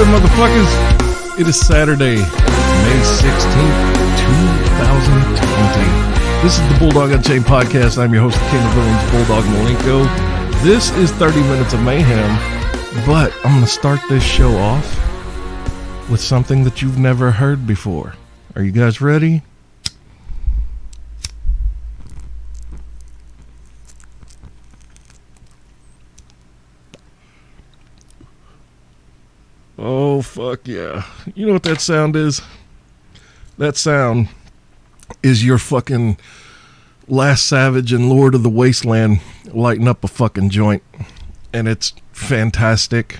good, motherfuckers? It is Saturday, May 16th, 2020. This is the Bulldog Unchained podcast. I'm your host, the King of Villains, Bulldog Malenko. This is 30 minutes of mayhem, but I'm going to start this show off with something that you've never heard before. Are you guys ready? Oh, fuck yeah. You know what that sound is? That sound is your fucking Last Savage and Lord of the Wasteland lighting up a fucking joint. And it's fantastic.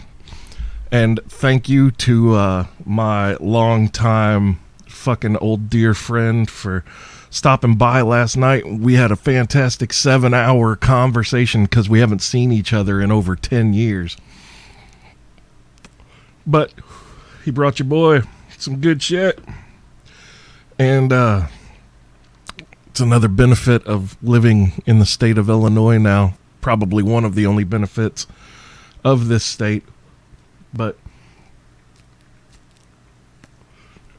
And thank you to my longtime fucking old dear friend for stopping by last night. We had a fantastic 7-hour conversation because we haven't seen each other in over 10 years. But he brought your boy some good shit. And it's another benefit of living in the state of Illinois now. Probably one of the only benefits of this state. But,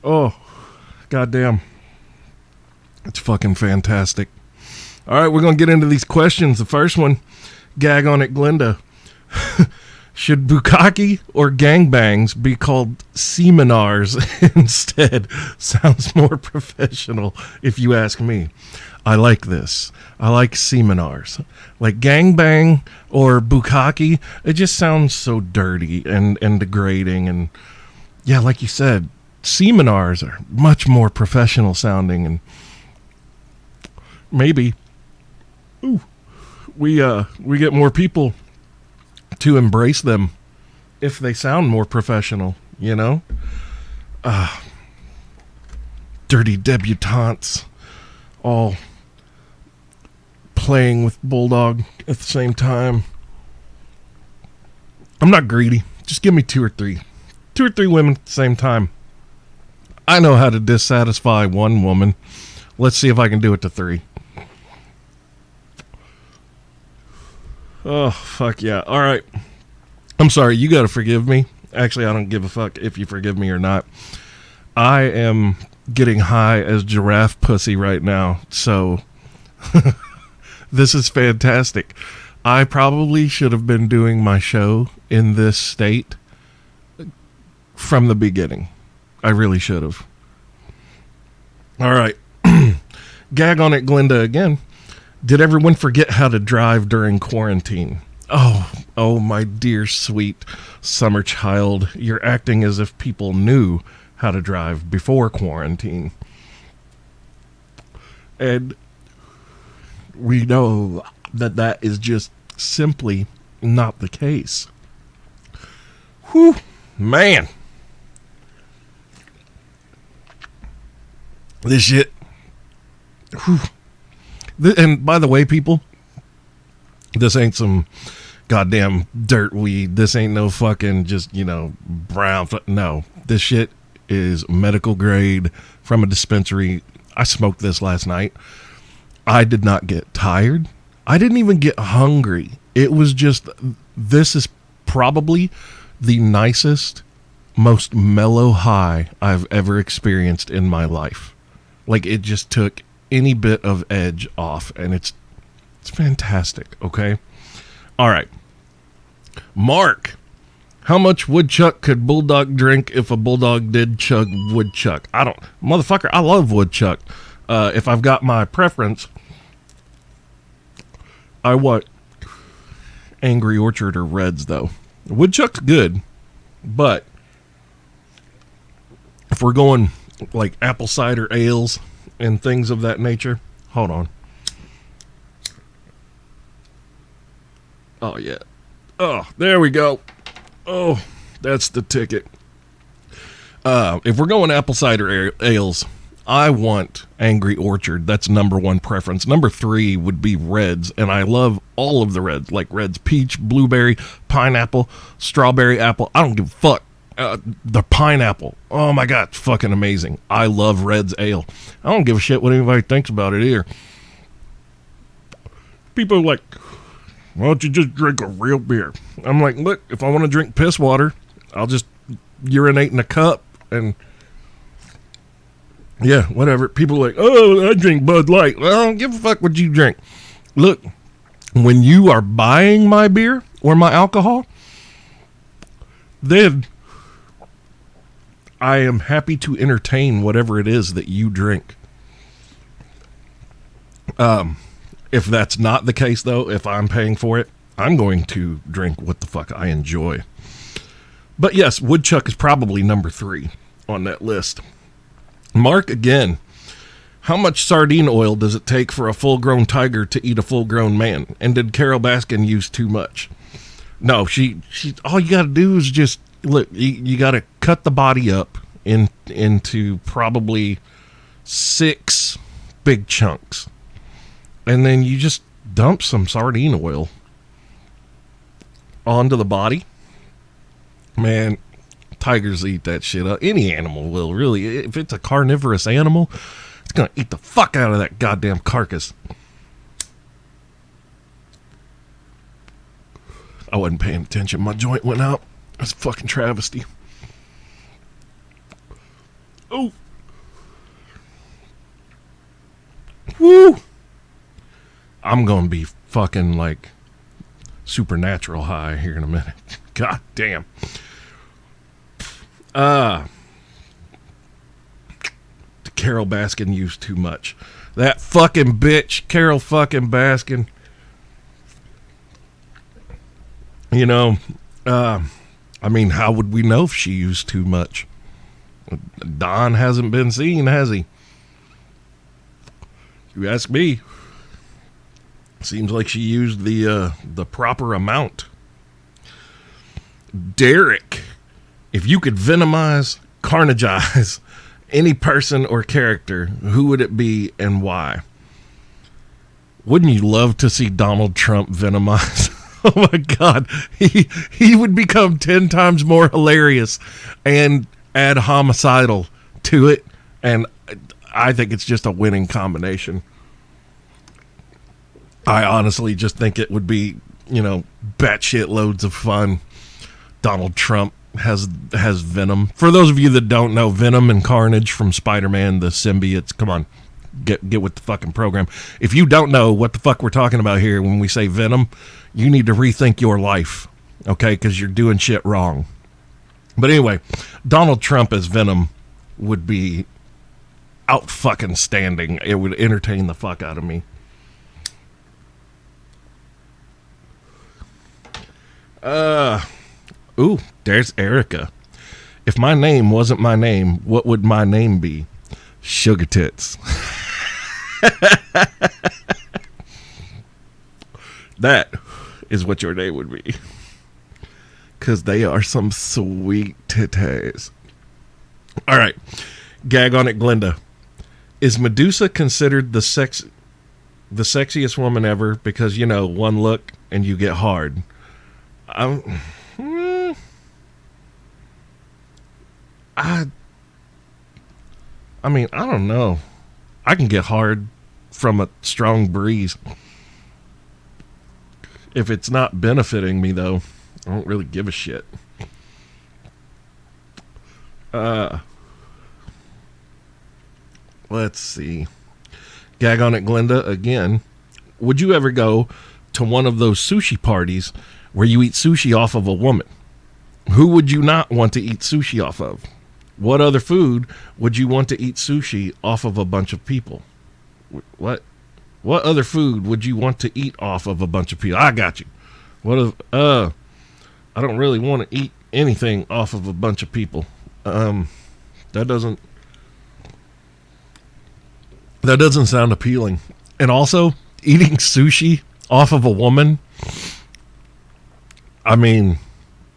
oh, goddamn. It's fucking fantastic. All right, we're going to get into these questions. The first one, gag on it, Glenda. Should bukkake or gangbangs be called seminars instead? Sounds more professional if you ask me. I like this. I like seminars. Like gangbang or bukkake, it just sounds so dirty and degrading. And yeah, like you said, seminars are much more professional sounding, and maybe we get more people to embrace them if they sound more professional, you know? Dirty debutantes all playing with Bulldog at the same time. I'm not greedy. Just give me two or three women at the same time. I know how to dissatisfy one woman. Let's see if I can do it to 3. Oh, fuck yeah. All right. I'm sorry. You got to forgive me. Actually, I don't give a fuck if you forgive me or not. I am getting high as giraffe pussy right now. So this is fantastic. I probably should have been doing my show in this state from the beginning. I really should have. All right. Gag on it, Glenda, again. Did everyone forget how to drive during quarantine? Oh, my dear, sweet summer child. You're acting as if people knew how to drive before quarantine. And we know that that is just simply not the case. Whew, man. This shit. Whew. And by the way, people, this ain't some goddamn dirt weed. This ain't no fucking just, brown. No, this shit is medical grade from a dispensary. I smoked this last night. I did not get tired. I didn't even get hungry. It was just, this is probably the nicest, most mellow high I've ever experienced in my life. Like, it just took any bit of edge off, and it's fantastic. Okay, all right. Mark, how much woodchuck could Bulldog drink if a Bulldog did chug woodchuck? I love woodchuck. If I've got my preference, I want Angry Orchard or Reds, though. Woodchuck's good, but if we're going like apple cider ales and things of that nature. Hold on. Oh, yeah. Oh, there we go. Oh, that's the ticket. If we're going apple cider ales, I want Angry Orchard. That's number 1 preference. Number 3 would be Reds, and I love all of the Reds, like Reds peach, blueberry, pineapple, strawberry, apple. I don't give a fuck. The pineapple. Oh my God, it's fucking amazing. I love Red's ale. I don't give a shit what anybody thinks about it either. People are like, why don't you just drink a real beer? I'm like, look, if I want to drink piss water, I'll just urinate in a cup and yeah, whatever. People are like, oh, I drink Bud Light. Well, I don't give a fuck what you drink. Look, when you are buying my beer or my alcohol, then I am happy to entertain whatever it is that you drink. If that's not the case, though, if I'm paying for it, I'm going to drink what the fuck I enjoy. But yes, woodchuck is probably number 3 on that list. Mark, again, how much sardine oil does it take for a full-grown tiger to eat a full-grown man? And did Carol Baskin use too much? No, she all you got to do is just, look, you got to cut the body up into probably 6 big chunks. And then you just dump some sardine oil onto the body. Man, tigers eat that shit up. Any animal will, really. If it's a carnivorous animal, it's going to eat the fuck out of that goddamn carcass. I wasn't paying attention. My joint went out. That's a fucking travesty. Oh. Woo. I'm going to be fucking like supernatural high here in a minute. God damn. Carol Baskin used too much. That fucking bitch, Carol fucking Baskin. You know, I mean, how would we know if she used too much? Don hasn't been seen, has he? You ask me. Seems like she used the proper amount. Derek, if you could venomize, carnagize any person or character, who would it be and why? Wouldn't you love to see Donald Trump venomize? Oh my God, he would become 10 times more hilarious and add homicidal to it, and I think it's just a winning combination. I honestly just think it would be, batshit loads of fun. Donald Trump has Venom. For those of you that don't know, Venom and Carnage from Spider-Man, the symbiotes, come on, get with the fucking program. If you don't know what the fuck we're talking about here when we say Venom, you need to rethink your life, okay? Because you're doing shit wrong. But anyway, Donald Trump as Venom would be out fucking standing. It would entertain the fuck out of me. Ooh, there's Erica. If my name wasn't my name, what would my name be? Sugar Tits. That is what your name would be. Because they are some sweet titties. All right. Gag on it, Glenda. Is Medusa considered the sexiest woman ever? Because, one look and you get hard. I mean, I don't know. I can get hard from a strong breeze. If it's not benefiting me, though, I don't really give a shit. Let's see. Gag on it, Glenda, again. Would you ever go to one of those sushi parties where you eat sushi off of a woman? Who would you not want to eat sushi off of? What other food would you want to eat sushi off of a bunch of people? What other food would you want to eat off of a bunch of people? I got you. I don't really want to eat anything off of a bunch of people. That doesn't sound appealing. And also, eating sushi off of a woman, I mean,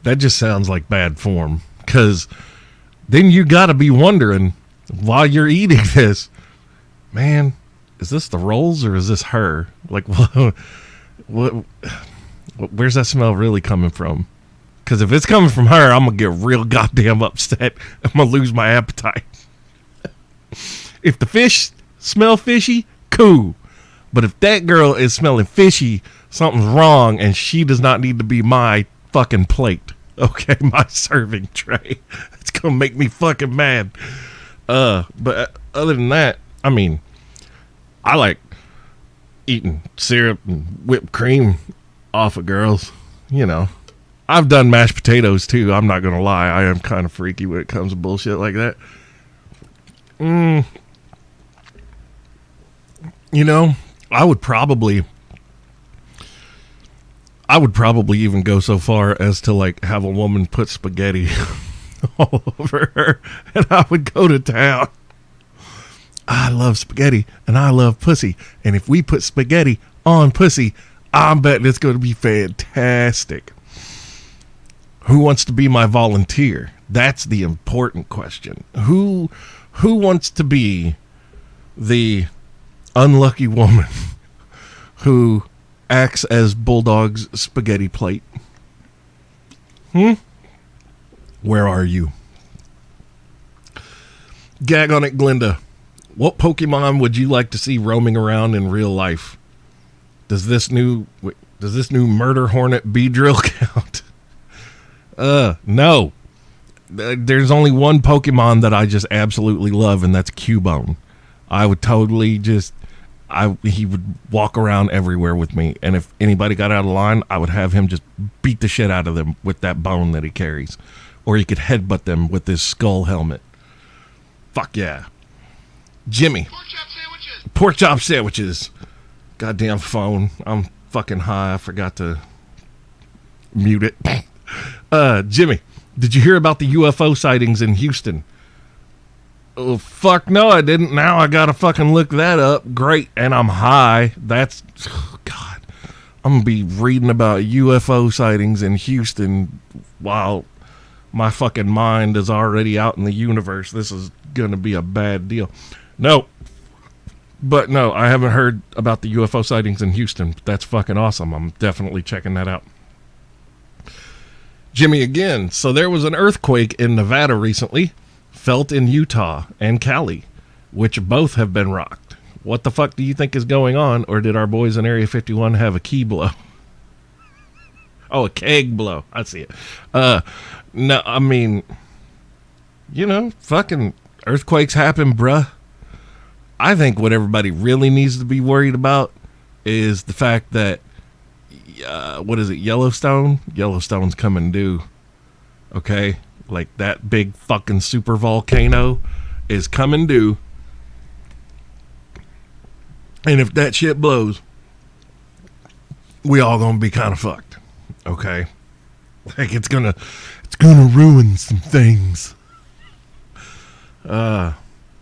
that just sounds like bad form. Because then you got to be wondering while you're eating this, man, is this the rolls or is this her? Like, where's that smell really coming from? Because if it's coming from her, I'm going to get real goddamn upset. I'm going to lose my appetite. If the fish smell fishy, cool. But if that girl is smelling fishy, something's wrong and she does not need to be my fucking plate. Okay, my serving tray. It's gonna make me fucking mad. But other than that, I mean, I like eating syrup and whipped cream off of girls. You know, I've done mashed potatoes too. I'm not gonna lie. I am kind of freaky when it comes to bullshit like that. You know, I would probably even go so far as to like have a woman put spaghetti all over her, and I would go to town. I love spaghetti and I love pussy, and if we put spaghetti on pussy, I'm betting it's going to be fantastic. Who wants to be my volunteer? That's the important question. Who wants to be the unlucky woman who acts as Bulldog's spaghetti plate? Where are you? Gag on it, Glinda. What Pokemon would you like to see roaming around in real life? Does this new Murder Hornet Beedrill count? No. There's only one Pokemon that I just absolutely love, and that's Cubone. I would totally he would walk around everywhere with me, and if anybody got out of line, I would have him just beat the shit out of them with that bone that he carries. Or he could headbutt them with his skull helmet. Fuck yeah. Jimmy. Pork chop sandwiches. Goddamn phone. I'm fucking high. I forgot to mute it. Jimmy, did you hear about the UFO sightings in Houston? Oh, fuck no, I didn't. Now I gotta fucking look that up. Great. And I'm high. That's... Oh, God. I'm gonna be reading about UFO sightings in Houston while my fucking mind is already out in the universe. This is gonna be a bad deal. No. But no, I haven't heard about the UFO sightings in Houston. That's fucking awesome. I'm definitely checking that out. Jimmy again. So there was an earthquake in Nevada recently, felt in Utah and Cali, which both have been rocked. What the fuck do you think is going on? Or did our boys in Area 51 have a key blow? Oh, a keg blow. I see it. No, I mean, you know, fucking earthquakes happen, bruh. I think what everybody really needs to be worried about is the fact that, what is it, Yellowstone? Yellowstone's coming due. Okay? Like that big fucking super volcano is coming due. And if that shit blows, we all gonna be kind of fucked. Okay? Like it's gonna ruin some things.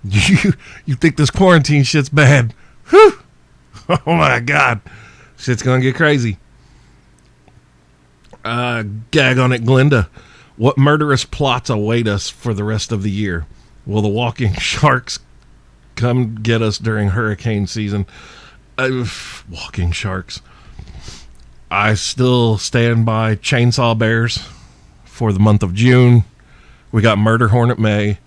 You think this quarantine shit's bad? Whew. Oh my God. Shit's gonna get crazy. Gag on it, Glinda. What murderous plots await us for the rest of the year? Will the walking sharks come get us during hurricane season? Walking sharks. I still stand by chainsaw bears for the month of June. We got Murder Hornet May.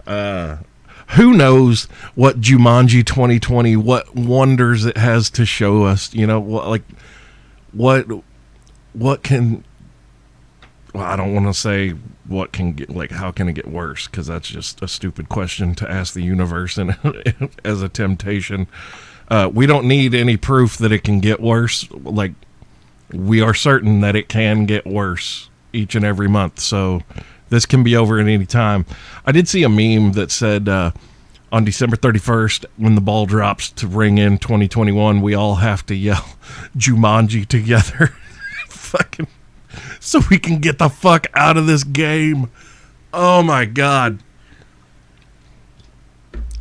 Who knows what Jumanji 2020, what wonders it has to show us, you know, like what can, well, I don't want to say what can get, like, how can it get worse? Because that's just a stupid question to ask the universe and as a temptation. We don't need any proof that it can get worse. Like, we are certain that it can get worse each and every month. So this can be over at any time. I did see a meme that said on December 31st, when the ball drops to ring in 2021, we all have to yell Jumanji together. Fucking, so we can get the fuck out of this game. Oh my God.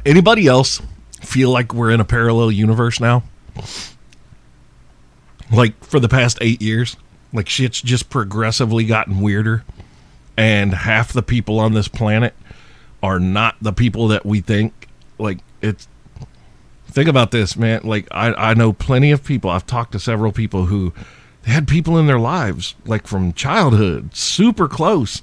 Anybody else feel like we're in a parallel universe now? Like for the past 8 years, like shit's just progressively gotten weirder. And half the people on this planet are not the people that we think. Like, it's, think about this, man. Like, I know plenty of people. I've talked to several people who they had people in their lives, like from childhood, super close.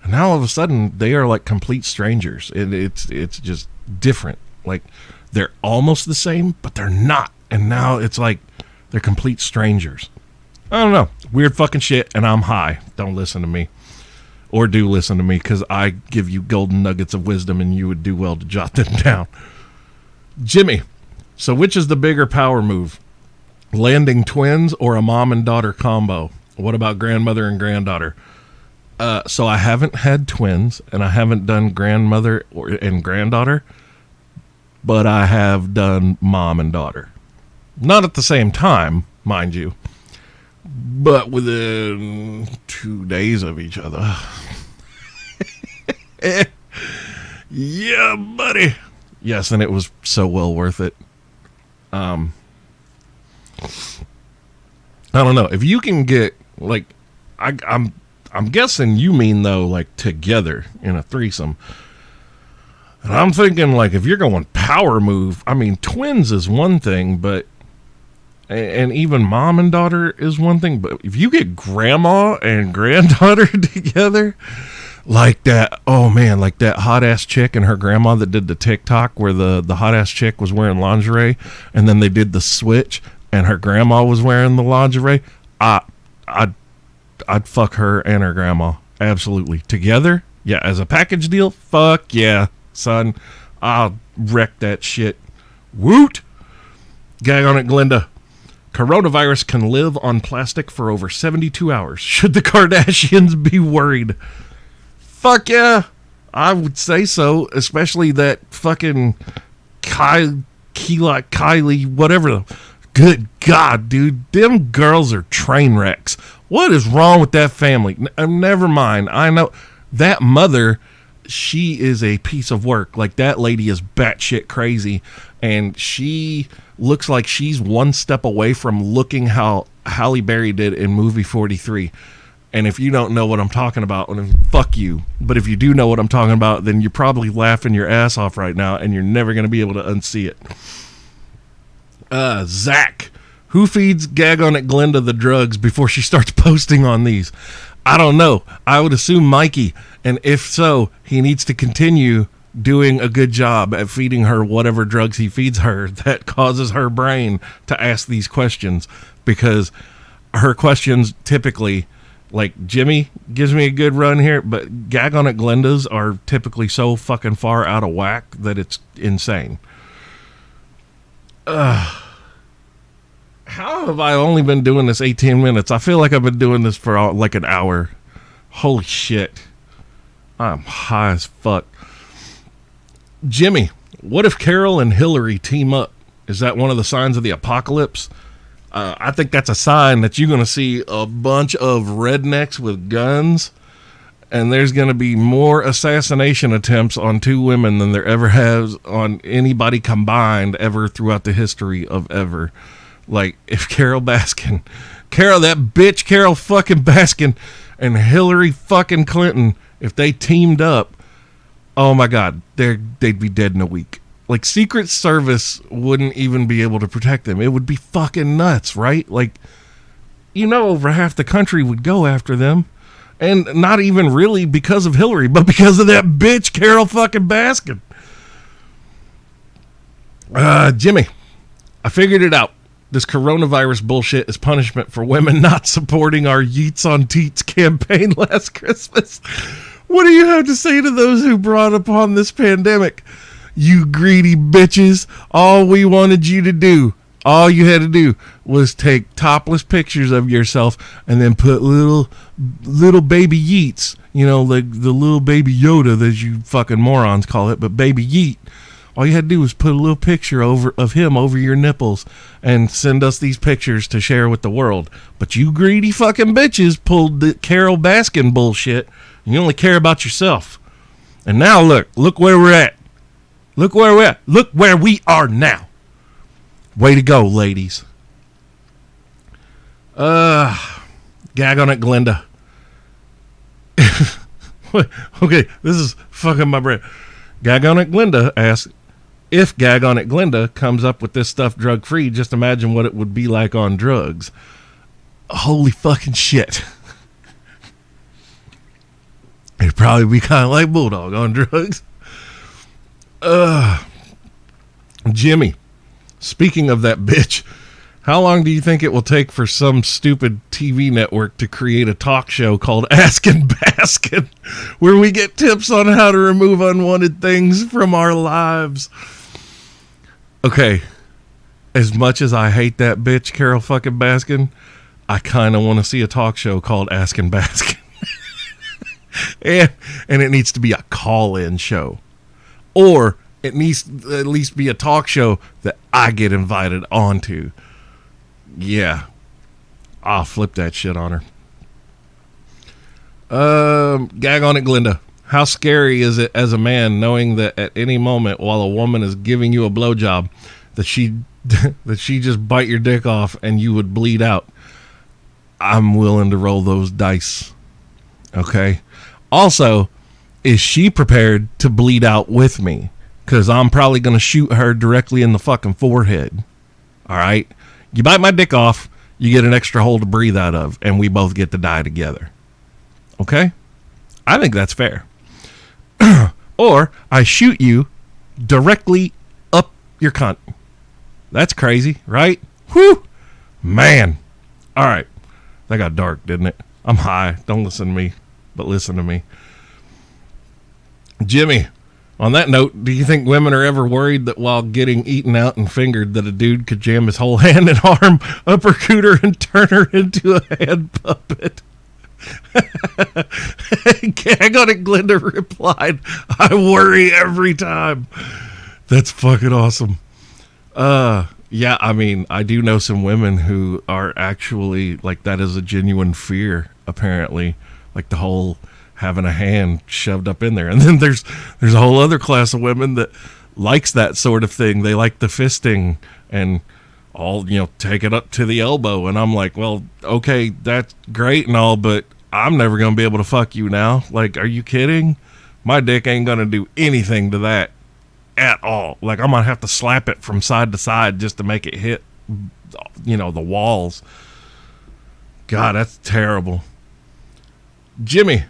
And now all of a sudden they are like complete strangers. And it's just different. Like, they're almost the same, but they're not. And now it's like they're complete strangers. I don't know. Weird fucking shit. And I'm high. Don't listen to me. or do listen to me, because I give you golden nuggets of wisdom and you would do well to jot them down. Jimmy, so which is the bigger power move? Landing twins or a mom and daughter combo? What about grandmother and granddaughter? So I haven't had twins, and I haven't done grandmother and granddaughter, but I have done mom and daughter. Not at the same time, mind you, but within 2 days of each other. Yeah, buddy. Yes, and it was so well worth it. I don't know if you can get like, I'm guessing you mean though like together in a threesome. And I'm thinking like if you're going power move, I mean twins is one thing, but and even mom and daughter is one thing, but if you get grandma and granddaughter together, like that, oh man, like that hot ass chick and her grandma that did the TikTok where the hot ass chick was wearing lingerie and then they did the switch and her grandma was wearing the lingerie. I'd fuck her and her grandma. Absolutely. Together? Yeah. As a package deal? Fuck yeah, son. I'll wreck that shit. Woot! Gag on it, Glinda. Coronavirus can live on plastic for over 72 hours. Should the Kardashians be worried? Fuck yeah. I would say so. Especially that fucking Kylie, whatever. Good God, dude. Them girls are train wrecks. What is wrong with that family? Never mind. I know that mother, she is a piece of work. Like that lady is batshit crazy. And she looks like she's one step away from looking how Halle Berry did in movie 43. And if you don't know what I'm talking about, then fuck you. But if you do know what I'm talking about, then you're probably laughing your ass off right now and you're never going to be able to unsee it. Zach, who feeds Gag on it Glinda the drugs before she starts posting on these? I don't know. I would assume Mikey. And if so, he needs to continue doing a good job at feeding her whatever drugs he feeds her that causes her brain to ask these questions, because her questions typically, like Jimmy gives me a good run here, but Gag on it Glinda's are typically so fucking far out of whack that it's insane. How have I only been doing this 18 minutes? I feel like I've been doing this for like an hour. Holy shit. I'm high as fuck. Jimmy, what if Carol and Hillary team up? Is that one of the signs of the apocalypse? I think that's a sign that you're going to see a bunch of rednecks with guns, and there's going to be more assassination attempts on two women than there ever has on anybody combined ever throughout the history of ever. Like, if Carol Baskin, that bitch Carol fucking Baskin and Hillary fucking Clinton, if they teamed up, oh my God, they'd be dead in a week. Like, Secret Service wouldn't even be able to protect them. It would be fucking nuts, right? Like, you know, over half the country would go after them. And not even really because of Hillary, but because of that bitch Carol fucking Baskin. Jimmy, I figured it out. This coronavirus bullshit is punishment for women not supporting our Yeets on Teats campaign last Christmas. What do you have to say to those who brought upon this pandemic? You greedy bitches. All we wanted you to do, all you had to do was take topless pictures of yourself and then put little baby Yeets, you know, like the little baby Yoda, as you fucking morons call it, but baby Yeet. All you had to do was put a little picture of him over your nipples and send us these pictures to share with the world. But you greedy fucking bitches pulled the Carol Baskin bullshit, and you only care about yourself. And now look where we're at. Look where we're at. Look where we are now. Way to go, ladies. Gag on it, Glinda. Okay, this is fucking my brain. Gag on it, Glinda asks, if Gag on it, Glinda comes up with this stuff drug free, just imagine what it would be like on drugs. Holy fucking shit. It'd probably be kind of like Bulldog on drugs. Jimmy, speaking of that bitch, How long do you think it will take for some stupid TV network to create a talk show called Askin' Baskin, where we get tips on how to remove unwanted things from our lives? Okay, as much as I hate that bitch, Carol fucking Baskin, I kind of want to see a talk show called Askin' Baskin. and it needs to be a call-in show. Or it needs to at least be a talk show that I get invited onto. Yeah, I'll flip that shit on her. Gag on it, Glinda. How scary is it as a man knowing that at any moment while a woman is giving you a blowjob, that she just bite your dick off and you would bleed out? I'm willing to roll those dice. Okay. Also, is she prepared to bleed out with me? Because I'm probably going to shoot her directly in the fucking forehead. All right. You bite my dick off, you get an extra hole to breathe out of, and we both get to die together. Okay? I think that's fair. Or I shoot you directly up your cunt. That's crazy, right? Whew! Man. All right. That got dark, didn't it? I'm high. Don't listen to me, but listen to me. Jimmy, on that note, do you think women are ever worried that while getting eaten out and fingered that a dude could jam his whole hand and arm up her cooter and turn her into a hand puppet? Gag on it, Glinda replied, I worry every time. That's fucking awesome. Yeah, I mean, I do know some women who are actually, like, that is a genuine fear, apparently. Like the whole having a hand shoved up in there. And then there's a whole other class of women that likes that sort of thing. They like the fisting and all, take it up to the elbow. And I'm like, well, okay, that's great and all, but I'm never going to be able to fuck you now. Like, are you kidding? My dick ain't going to do anything to that at all. Like, I'm going to have to slap it from side to side just to make it hit, the walls. God, that's terrible. Jimmy,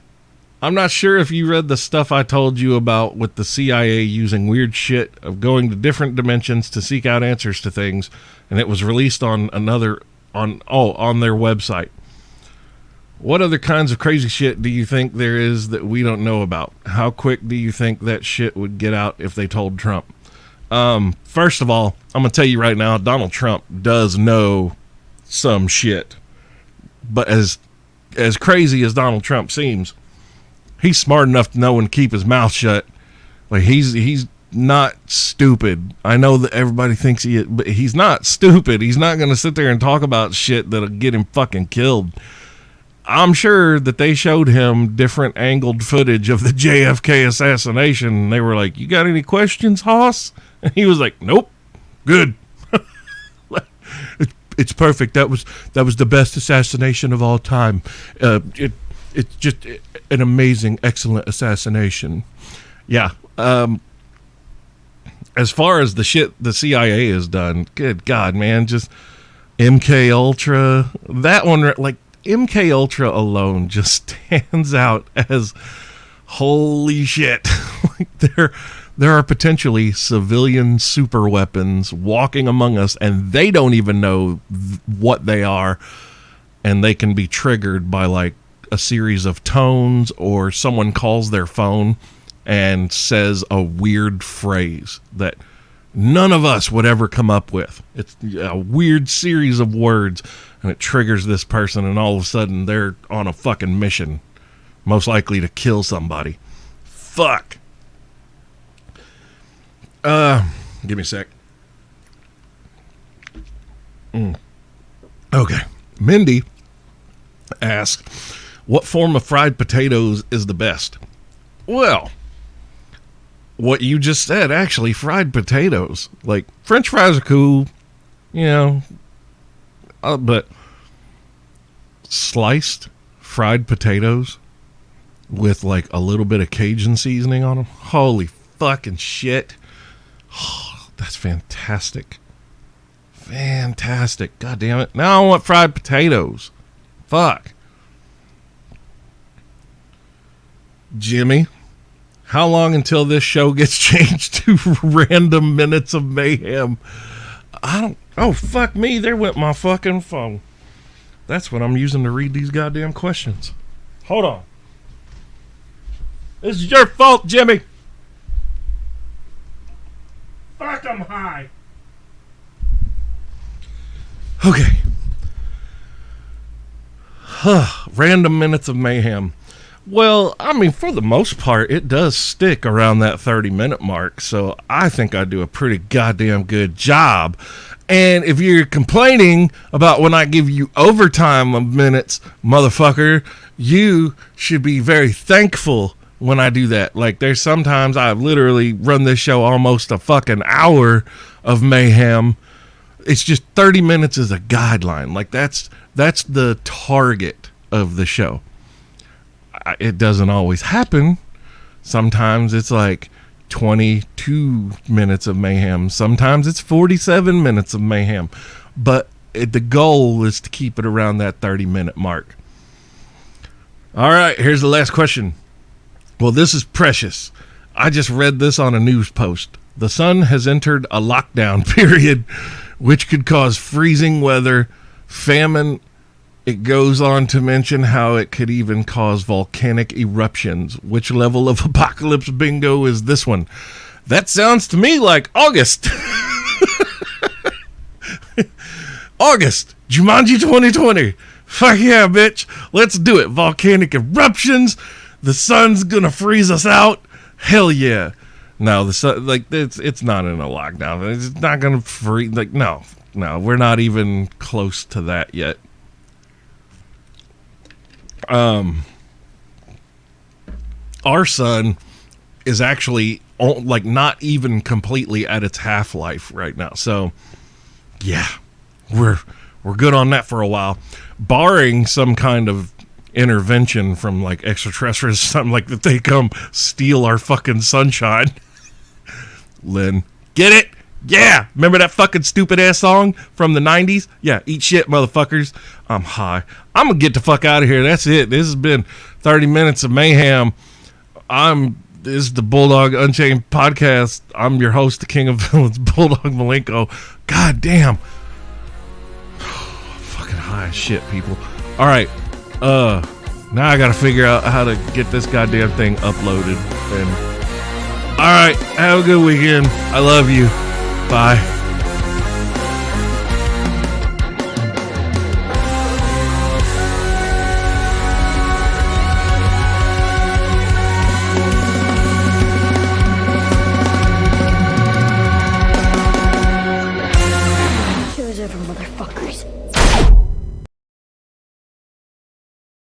I'm not sure if you read the stuff I told you about with the CIA using weird shit of going to different dimensions to seek out answers to things, and it was released on their website. What other kinds of crazy shit do you think there is that we don't know about? How quick do you think that shit would get out if they told Trump? First of all, I'm going to tell you right now, Donald Trump does know some shit. But as crazy as Donald Trump seems, he's smart enough to know when to keep his mouth shut. Like, he's not stupid. I know that everybody thinks he is, but he's not stupid. He's not going to sit there and talk about shit that'll get him fucking killed. I'm sure that they showed him different angled footage of the JFK assassination, and they were like, you got any questions, Hoss? And he was like, nope, good. It's perfect. That was the best assassination of all time. It's just an amazing, excellent assassination. Yeah. As far as the shit the CIA has done, good God, man, just MK Ultra, that one, like, MK Ultra alone just stands out as holy shit. Like, there are potentially civilian super weapons walking among us, and they don't even know what they are, and they can be triggered by like a series of tones, or someone calls their phone and says a weird phrase that none of us would ever come up with. It's a weird series of words, and it triggers this person, and all of a sudden they're on a fucking mission, most likely to kill somebody. Fuck. Give me a sec. Okay. Mindy asks, what form of fried potatoes is the best? Well, what you just said, actually, fried potatoes. Like, French fries are cool, but sliced fried potatoes with like a little bit of Cajun seasoning on them. Holy fucking shit. Oh, that's fantastic. Fantastic. God damn it. Now I want fried potatoes. Fuck. Jimmy, how long until this show gets changed to random minutes of mayhem? I Oh, fuck me. There went my fucking phone. That's what I'm using to read these goddamn questions. Hold on. This is your fault, Jimmy. Fuck, I'm high. Okay. Random minutes of mayhem. Well, I mean, for the most part, it does stick around that 30-minute mark, so I think I do a pretty goddamn good job. And if you're complaining about when I give you overtime of minutes, motherfucker, you should be very thankful when I do that. Like, there's sometimes I've literally run this show almost a fucking hour of mayhem. It's just 30 minutes is a guideline. Like, that's the target of the show. It doesn't always happen. Sometimes it's like 22 minutes of mayhem. Sometimes it's 47 minutes of mayhem. But the goal is to keep it around that 30-minute mark. All right, here's the last question. Well, this is precious. I just read this on a news post. The sun has entered a lockdown period, which could cause freezing weather, famine. It goes on to mention how it could even cause volcanic eruptions. Which level of apocalypse bingo is this one? That sounds to me like August. August, Jumanji 2020. Fuck yeah, bitch. Let's do it. Volcanic eruptions. The sun's gonna freeze us out. Hell yeah. No, the sun, like, it's not in a lockdown. It's not gonna freeze. Like, no, we're not even close to that yet. Our sun is actually like not even completely at its half-life right now. So yeah, we're good on that for a while, barring some kind of intervention from like extraterrestrials, something like that they come steal our fucking sunshine. Lynn, get it? Yeah, remember that fucking stupid ass song from the 90s? Yeah, eat shit, motherfuckers. I'm high. I'm gonna get the fuck out of here. That's it. This has been 30 minutes of mayhem. This is the Bulldog Unchained podcast. I'm your host, the king of villains, Bulldog Malenko. God damn. Fucking high as shit, people. All right. Now I gotta figure out how to get this goddamn thing uploaded. And all right, have a good weekend. I love you. Bye.